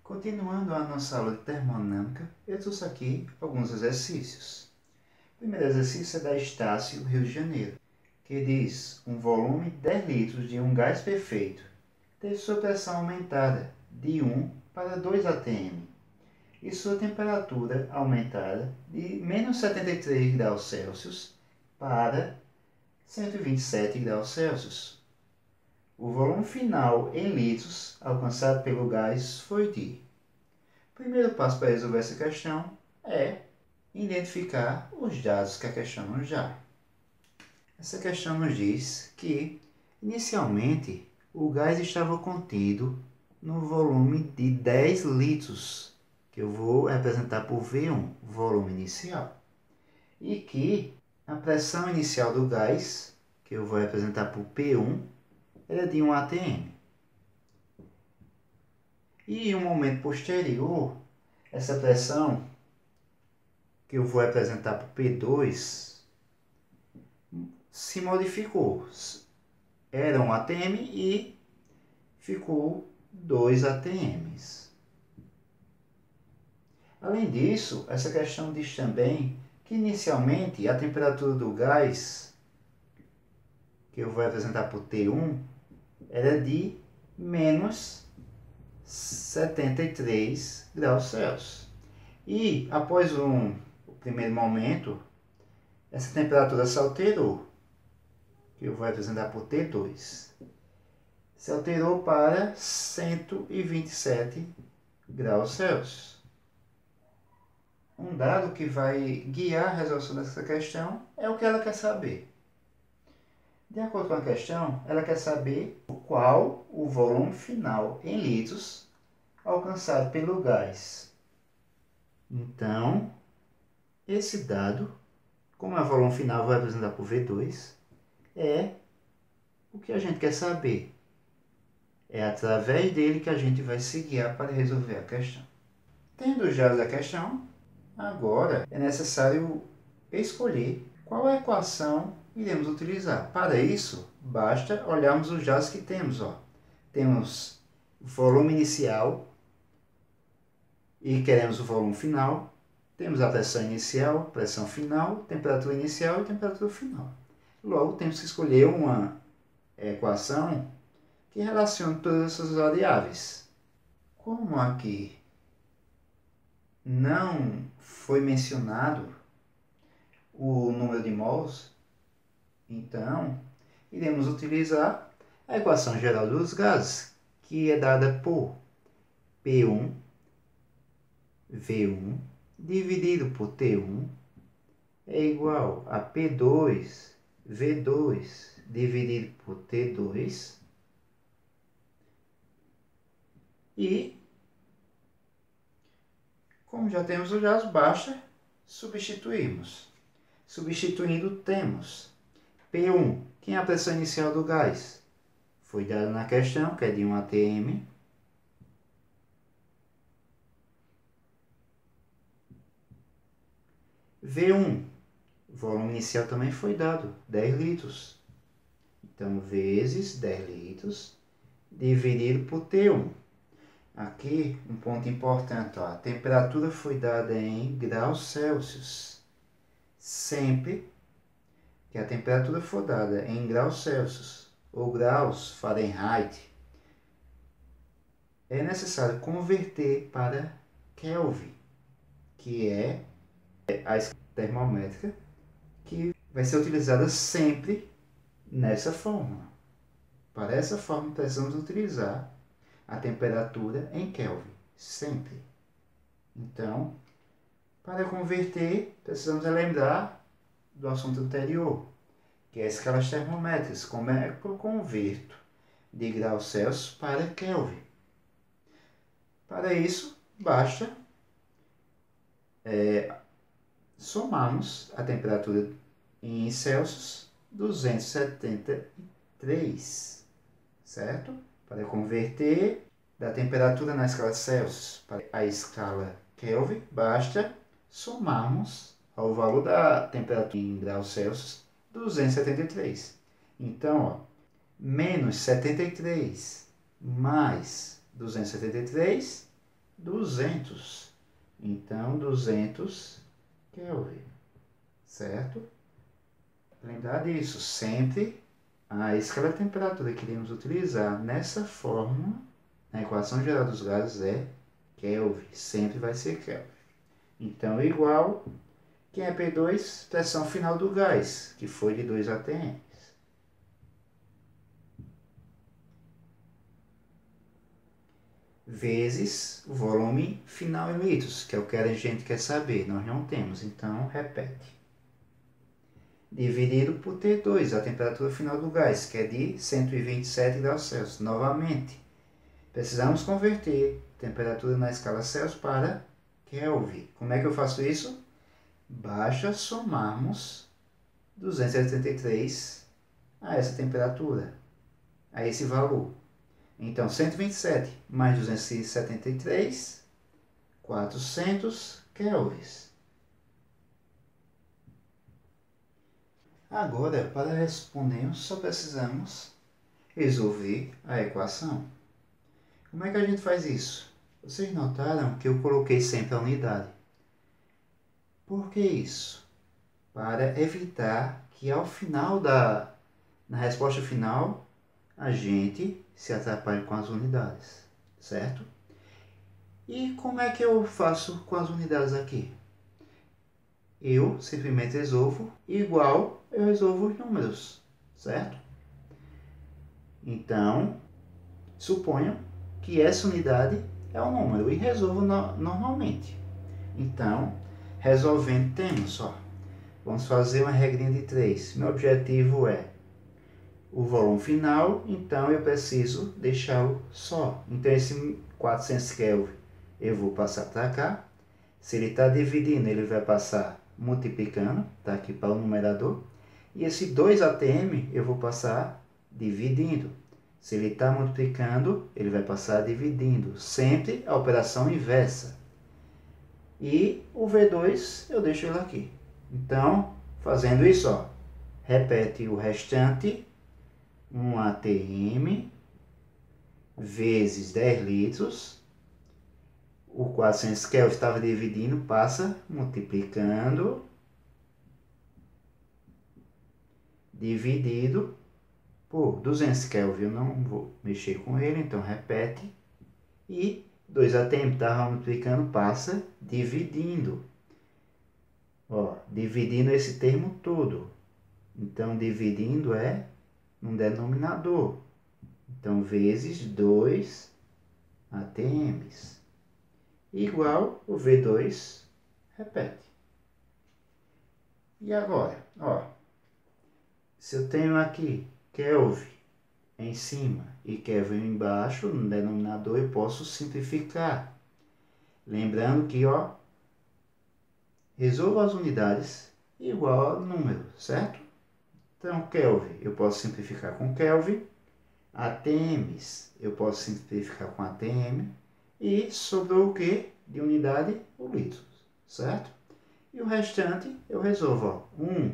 Continuando a nossa aula de termodinâmica, eu trouxe aqui alguns exercícios. O primeiro exercício é da Estácio, Rio de Janeiro, que diz: um volume de 10 litros de um gás perfeito teve sua pressão aumentada de 1 para 2 atm e sua temperatura aumentada de menos 73 graus Celsius para 127 graus Celsius. O volume final em litros alcançado pelo gás foi de... O primeiro passo para resolver essa questão é identificar os dados que a questão nos dá. Essa questão nos diz que, inicialmente, o gás estava contido no volume de 10 litros, que eu vou representar por V1, volume inicial, e que a pressão inicial do gás, que eu vou representar por P1, era de 1 atm. E em um momento posterior, essa pressão, que eu vou representar por P2, se modificou. Era 1 atm e ficou 2 atms. Além disso, essa questão diz também que inicialmente a temperatura do gás, que eu vou representar por T1, era de menos 73 graus Celsius. E após o primeiro momento, essa temperatura se alterou, que eu vou representar por T2. Se alterou para 127 graus Celsius. Um dado que vai guiar a resolução dessa questão é o que ela quer saber. De acordo com a questão, ela quer saber qual o volume final em litros alcançado pelo gás. Então, esse dado, como é o volume final, vou representar por V2, é o que a gente quer saber. É através dele que a gente vai se guiar para resolver a questão. Tendo já a questão, agora é necessário escolher qual equação iremos utilizar. Para isso, basta olharmos os dados que temos. Temos o volume inicial e queremos o volume final. Temos a pressão inicial, pressão final, temperatura inicial e temperatura final. Logo, temos que escolher uma equação que relacione todas essas variáveis. Como aqui não foi mencionado o número de mols, então iremos utilizar a equação geral dos gases, que é dada por P1 V1 dividido por T1 é igual a P2 V2 dividido por T2 e, como já temos os dados, basta substituirmos. Substituindo, temos P1, que é a pressão inicial do gás, foi dada na questão, que é de 1 atm. V1, o volume inicial também foi dado, 10 litros. Então, vezes 10 litros dividido por T1. Aqui, um ponto importante, a temperatura foi dada em graus Celsius. Sempre que a temperatura for dada em graus Celsius ou graus Fahrenheit, é necessário converter para Kelvin, que é a escala termométrica que vai ser utilizada sempre nessa fórmula. Para essa fórmula, precisamos utilizar a temperatura em Kelvin, sempre. Então, para converter, precisamos lembrar do assunto anterior, que é as escalas termométricas. Como é que eu converto de graus Celsius para Kelvin? Para isso, basta somarmos a temperatura em Celsius 273, certo? Para converter da temperatura na escala Celsius para a escala Kelvin, basta somarmos ao valor da temperatura em graus Celsius 273. Então, menos 73 mais 273 200. Então, 200 Kelvin, certo? Lembrar disso, sempre a escala de temperatura que iremos utilizar nessa fórmula, na equação geral dos gases, é Kelvin, sempre vai ser Kelvin. Então, igual, quem é P2? Pressão final do gás, que foi de 2 atm. Vezes o volume final em litros, que é o que a gente quer saber, nós não temos, então repete. Dividido por T2, a temperatura final do gás, que é de 127 graus Celsius. Novamente, precisamos converter temperatura na escala Celsius para Kelvin. Como é que eu faço isso? Basta somarmos 273 a essa temperatura, a esse valor. Então, 127 mais 273, 400 kelvins. Agora, para respondermos, só precisamos resolver a equação. Como é que a gente faz isso? Vocês notaram que eu coloquei sempre a unidade. Por que isso? Para evitar que ao final na resposta final, a gente se atrapalhe com as unidades, certo? E como é que eu faço com as unidades aqui? Eu simplesmente resolvo igual eu resolvo os números, certo? Então, suponham que essa unidade é o número e resolvo normalmente. Então, resolvendo temos, ó, vamos fazer uma regrinha de 3. Meu objetivo é o volume final, então eu preciso deixá-lo só. Então, esse 400 Kelvin eu vou passar para cá. Se ele está dividindo, ele vai passar multiplicando, está aqui para o numerador. E esse 2 atm eu vou passar dividindo. Se ele está multiplicando, ele vai passar dividindo. Sempre a operação inversa. E o V2 eu deixo ele aqui. Então, fazendo isso, ó, repete o restante, 1 atm vezes 10 litros. O 400 Kelvin estava dividindo, passa multiplicando, dividido por 200 Kelvin. Eu não vou mexer com ele, então repete. E 2 atm estava multiplicando, passa dividindo. Ó, dividindo esse termo todo. Então, dividindo é um denominador. Então, vezes 2 atms. Igual o V2, repete. E agora, ó, se eu tenho aqui Kelvin em cima e Kelvin embaixo, no denominador, eu posso simplificar. Lembrando que, ó, resolvo as unidades igual ao número, certo? Então, Kelvin eu posso simplificar com Kelvin, atms eu posso simplificar com atm, e sobrou o que? De unidade, o litro, certo? E o restante eu resolvo, ó, 1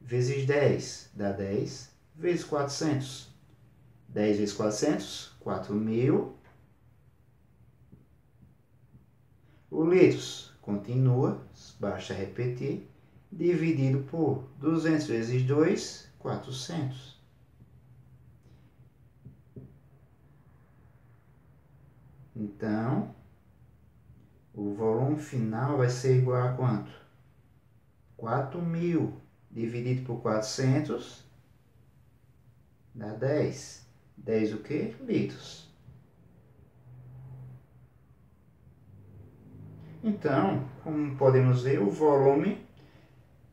vezes 10 dá 10, vezes 400. 10 vezes 400, 4.000. O litros continua, basta repetir, dividido por 200 vezes 2, 400. Então, o volume final vai ser igual a quanto? 4.000 dividido por 400 dá 10. 10 o quê? Litros. Então, como podemos ver, o volume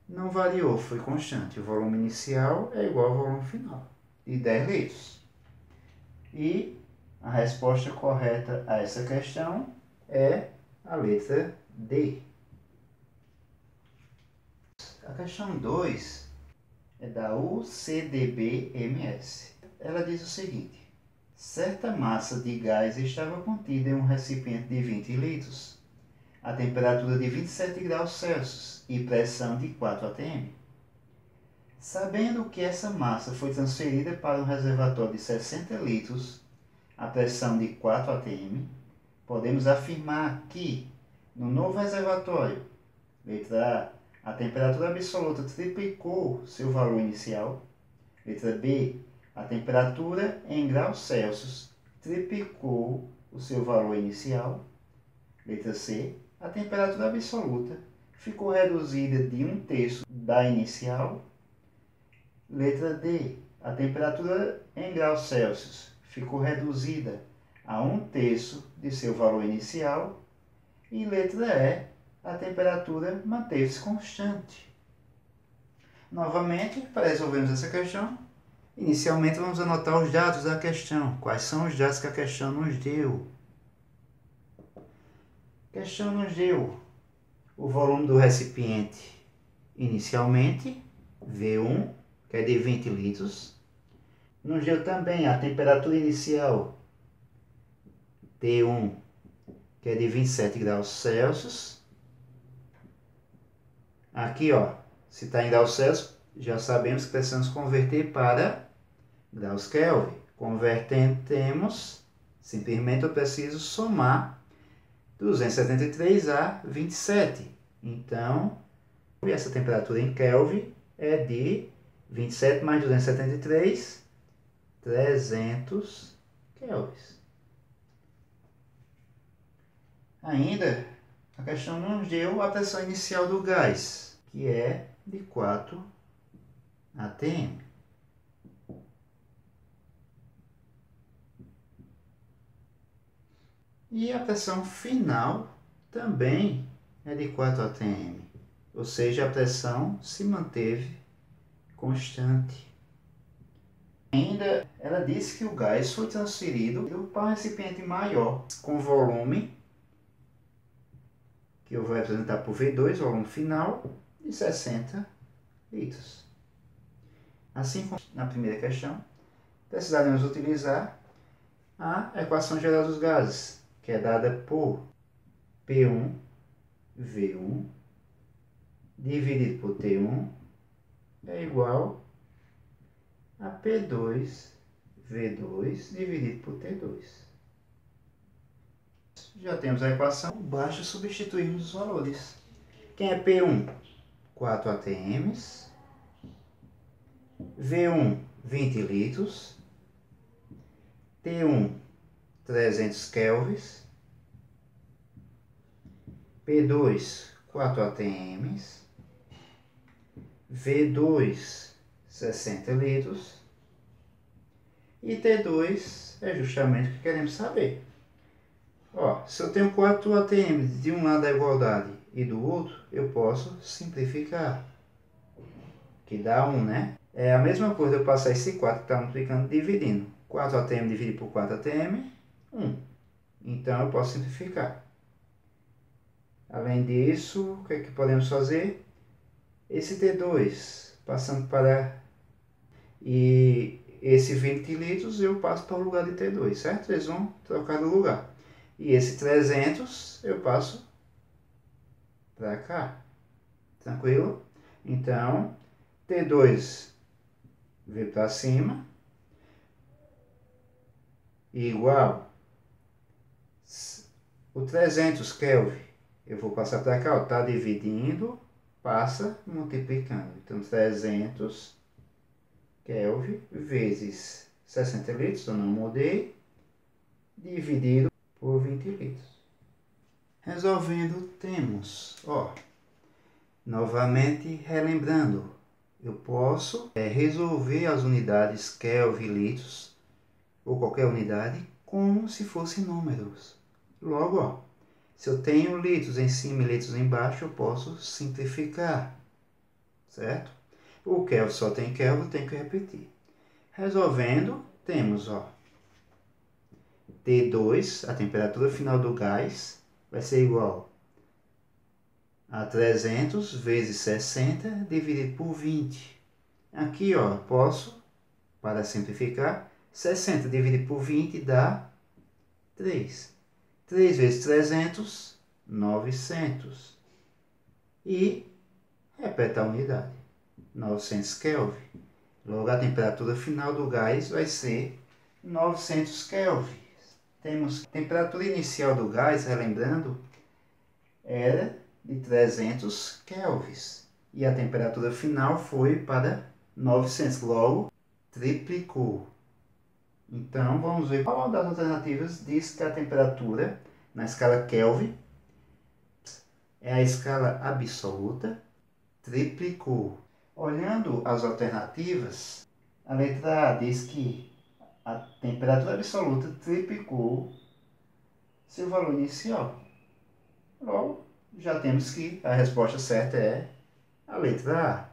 não variou, foi constante. O volume inicial é igual ao volume final, de 10 litros. E a resposta correta a essa questão é a letra D. A questão 2 é da UCDB-MS. Ela diz o seguinte: certa massa de gás estava contida em um recipiente de 20 litros, a temperatura de 27 graus Celsius e pressão de 4 atm. Sabendo que essa massa foi transferida para um reservatório de 60 litros, a pressão de 4 atm, podemos afirmar que, no novo reservatório, letra A temperatura absoluta triplicou seu valor inicial. Letra B, a temperatura em graus Celsius triplicou o seu valor inicial. Letra C, a temperatura absoluta ficou reduzida de 1/3 da inicial. Letra D, a temperatura em graus Celsius ficou reduzida a 1/3 de seu valor inicial. E letra E, a temperatura manteve-se constante. Novamente, para resolvermos essa questão, inicialmente vamos anotar os dados da questão. Quais são os dados que a questão nos deu? A questão nos deu o volume do recipiente inicialmente, V1, que é de 20 litros. Nos deu também a temperatura inicial, T1, que é de 27 graus Celsius. Aqui, ó, se está em graus Celsius, já sabemos que precisamos converter para graus Kelvin. Convertendo, temos, simplesmente eu preciso somar 273 a 27. Então, essa temperatura em Kelvin é de 27 mais 273, 300 kelvins. Ainda, a questão nos deu a pressão inicial do gás, que é de 4 atm. E a pressão final também é de 4 atm, ou seja, a pressão se manteve constante. Ainda, ela disse que o gás foi transferido para um recipiente maior, com volume, que eu vou representar por V2, volume final, de 60 litros. Assim como na primeira questão, precisaremos utilizar a equação geral dos gases, que é dada por P1, V1, dividido por T1, é igual a P2, V2, dividido por T2. Já temos a equação, basta substituirmos os valores. Quem é P1? 4 atm. V1, 20 litros. T1, 300 kelvins. P2, 4 atm. V2, 60 litros. E T2 é justamente o que queremos saber. Ó, se eu tenho 4 atm de um lado da igualdade e do outro, eu posso simplificar, que dá 1, né? É a mesma coisa eu passar esse 4 que está multiplicando, dividindo. 4 atm dividido por 4 atm, 1. Então, eu posso simplificar. Além disso, o que é que podemos fazer? Esse T2, passando para... E esse 20 litros eu passo para o lugar de T2, certo? Eles vão trocar de lugar. E esse 300 eu passo para cá. Tranquilo? Então, T2 veio para cima. Igual. O 300 Kelvin eu vou passar para cá. Está dividindo, passa multiplicando. Então, 300 Kelvin vezes 60 litros, eu não mudei, dividido por 20 litros. Resolvendo, temos, ó, novamente relembrando, eu posso resolver as unidades Kelvin, litros, ou qualquer unidade, como se fossem números. Logo, ó, se eu tenho litros em cima e litros embaixo, eu posso simplificar, certo? O Kelvin só tem Kelvin, tem que repetir. Resolvendo, temos, ó, T2, a temperatura final do gás, vai ser igual a 300 vezes 60 dividido por 20. Aqui, ó, posso, para simplificar, 60 dividido por 20 dá 3. 3 vezes 300, 900. E repete a unidade, 900 Kelvin. Logo, a temperatura final do gás vai ser 900 Kelvin. temos a temperatura inicial do gás, relembrando, era de 300 kelvins. E a temperatura final foi para 900, logo triplicou. Então vamos ver qual das alternativas diz que a temperatura na escala Kelvin é a escala absoluta, triplicou. Olhando as alternativas, a letra A diz que a temperatura absoluta triplicou seu valor inicial. Logo, já temos que a resposta certa é a letra A.